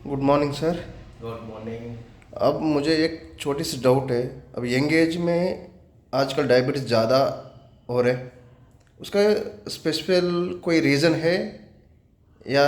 Good morning sir. Good morning. अब मुझे एक छोटी सी डाउट है। अब यंग एज में आजकल डायबिटीज़ ज़्यादा हो रहे हैं, उसका स्पेसिफिक कोई रीज़न है या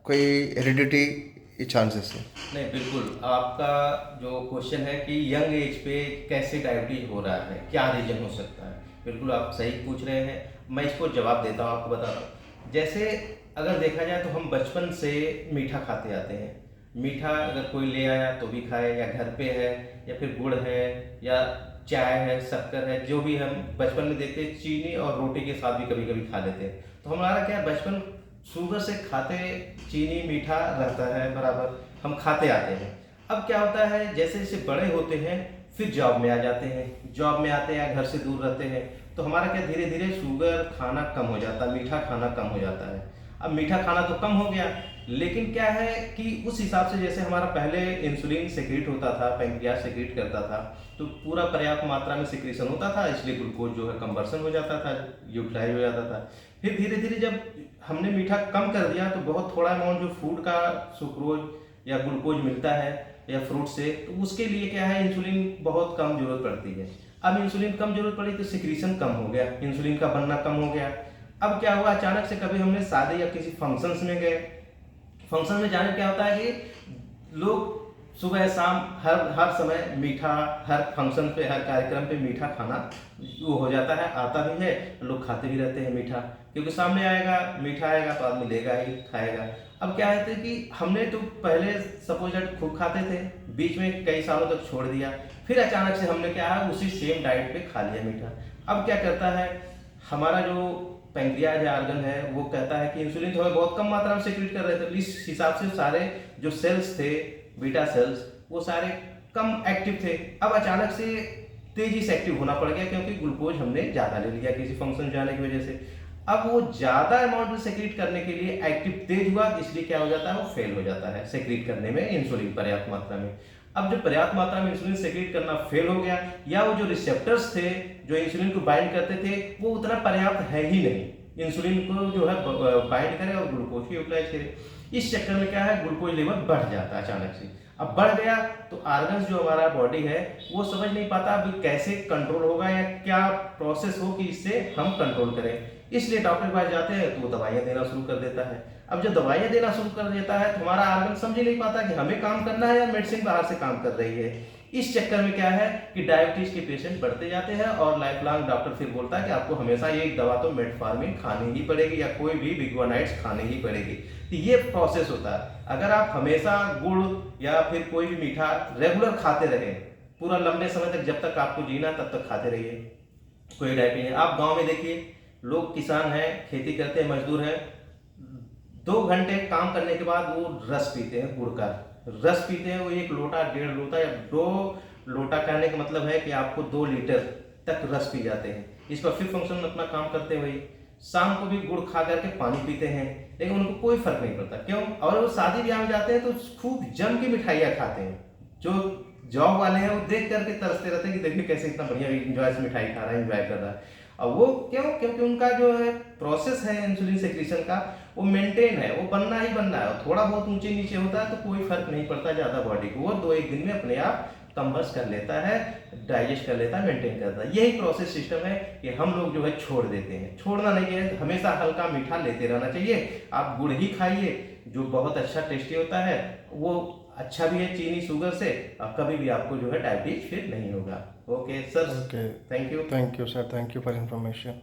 कोई हेरिडिटी चांसेस है? नहीं, बिल्कुल आपका जो क्वेश्चन है कि यंग एज पे कैसे डायबिटीज हो रहा है, क्या रीजन हो सकता है, बिल्कुल आप सही पूछ रहे हैं। मैं इसको जवाब देता हूँ, आपको बता रहा हूँ। जैसे अगर देखा जाए तो हम बचपन से मीठा खाते आते हैं। मीठा अगर कोई ले आया तो भी खाए, या घर पे है, या फिर गुड़ है, या चाय है, शक्कर है, जो भी हम बचपन में देखते हैं, चीनी और रोटी के साथ भी कभी कभी खा लेते हैं। तो हमारा क्या है, बचपन शुगर से खाते, चीनी मीठा रहता है बराबर, हम खाते आते हैं। अब क्या होता है, जैसे जैसे बड़े होते हैं फिर जॉब में आ जाते हैं, जॉब में आते हैं, घर से दूर रहते हैं, तो हमारा क्या धीरे धीरे शुगर खाना कम हो जाता है, मीठा खाना कम हो जाता है। अब मीठा खाना तो कम हो गया, लेकिन क्या है कि उस हिसाब से जैसे हमारा पहले इंसुलिन सेक्रेट होता था, पैंक्रियाज सेक्रेट करता था, तो पूरा पर्याप्त मात्रा में सिक्रेशन होता था, इसलिए ग्लूकोज जो है कंवर्सन हो जाता था, यूटिलाइज हो जाता था। फिर धीरे धीरे जब हमने मीठा कम कर दिया तो बहुत थोड़ा अमाउंट जो फूड का सुक्रोज या ग्लूकोज मिलता है या फ्रूट से, तो उसके लिए क्या है, इंसुलिन बहुत कम जरूरत पड़ती है। अब इंसुलिन कम जरूरत पड़ी तो सिक्रीशन कम हो गया, इंसुलिन का बनना कम हो गया। अब क्या हुआ, अचानक से कभी हमने शादी या किसी फंक्शंस में गए, फंक्शन में जाने क्या होता है कि लोग सुबह शाम हर हर समय मीठा, हर फंक्शन पे हर कार्यक्रम पे मीठा खाना वो हो जाता है, आता भी है, लोग खाते भी रहते हैं मीठा, क्योंकि सामने आएगा मीठा आएगा तो आदमी लेगा ही खाएगा। अब क्या है कि हमने तो पहले सपोज दैट खूब खाते थे, बीच में कई सालों तक छोड़ दिया, फिर अचानक से हमने क्या है उसी सेम डाइट पे खा लिया मीठा। अब क्या करता है, हमारा जो पैंक्रियाज या आर्गन है वो कहता है कि इंसुलिन तो हमें बहुत कम मात्रा में सेक्रेट कर रहे थे, तो इस हिसाब से सारे जो सेल्स थे, बीटा सेल्स, वो सारे कम एक्टिव थे। अब अचानक से तेजी से एक्टिव होना पड़ गया, क्योंकि ग्लूकोज हमने ज़्यादा ले लिया किसी फंक्शन जाने की वजह से। अब वो ज़्यादा अमाउंट में सेक्रेट करने के लिए एक्टिव तेज हुआ, इसलिए क्या हो जाता है, वो फेल हो जाता है सेक्रेट करने में इंसुलिन पर्याप्त मात्रा में। अब जब पर्याप्त मात्रा में इंसुलिन सेक्रेट करना फेल हो गया, या वो जो रिसेप्टर्स थे जो इंसुलिन को बाइंड करते थे वो उतना पर्याप्त है ही नहीं, इंसुलिन को जो है बाइंड करे और ग्लूकोज को यूटिलाइज करे। इस चक्कर में क्या है, ग्लूकोज लेवल बढ़ जाता है अचानक से। अब बढ़ गया तो आर्गन्स जो हमारा बॉडी है वो समझ नहीं पाता अभी कैसे कंट्रोल होगा, या क्या प्रोसेस हो कि इससे हम कंट्रोल करें, इसलिए डॉक्टर के पास जाते हैं तो वो दवाइयाँ देना शुरू कर देता है। अब जब दवाइयाँ देना शुरू कर देता है तो हमारा आर्गन समझ ही नहीं पाता कि हमें काम करना है या मेडिसिन बाहर से काम कर रही है। इस चक्कर में क्या है कि डायबिटीज के पेशेंट बढ़ते जाते हैं, और लाइफ लॉन्ग डॉक्टर फिर बोलता है कि आपको हमेशा ये एक दवा तो मेटफॉर्मिन खानी ही पड़ेगी, या कोई भी बिग्वानाइट्स खानी ही पड़ेगी। तो ये प्रोसेस होता है। अगर आप हमेशा गुड़ या फिर कोई भी मीठा रेगुलर खाते रहे पूरा लंबे समय तक, जब तक आपको जीना तब तक खाते रहिए, कोई डायबिटीज नहीं। आप गांव में देखिए, लोग किसान हैं, खेती करते हैं, मजदूर हैं, 2 घंटे काम करने के बाद वो रस पीते हैं, गुड़ का रस पीते हैं, वो 1 लोटा 1.5 लोटा या 2 लोटा, कहने का मतलब है कि आपको 2 लीटर तक रस पी जाते हैं। इस पर फिर फंक्शन में अपना काम करते हुए शाम को भी गुड़ खा करके पानी पीते हैं, लेकिन उनको कोई फर्क नहीं पड़ता। क्यों? और वो शादी ब्याह में जाते हैं तो खूब जम की मिठाइयाँ खाते हैं। जो जॉब वाले हैं वो देख करके तरसते रहते हैं कि देखिए कैसे इतना बढ़िया इंजॉय से मिठाई खा रहा है, इंजॉय कर रहा है। अब वो क्यों? क्योंकि उनका जो है प्रोसेस है इंसुलिन सेक्रेशन का, वो मेंटेन है, वो बनना ही बनना है, और थोड़ा बहुत ऊंचे नीचे होता है तो कोई फर्क नहीं पड़ता ज़्यादा बॉडी को, वो 2-1 दिन में अपने आप कंबस कर लेता है, डाइजेस्ट कर लेता है, मेंटेन करता है। यही प्रोसेस सिस्टम है कि हम लोग जो है छोड़ देते हैं। छोड़ना नहीं है, हमेशा हल्का मीठा लेते रहना चाहिए। आप गुड़ ही खाइए जो बहुत अच्छा टेस्टी होता है, वो अच्छा भी है चीनी शुगर से, और कभी भी आपको जो है डायबिटीज फिर नहीं होगा। Okay sir, okay, thank you. Thank you sir, thank you for information.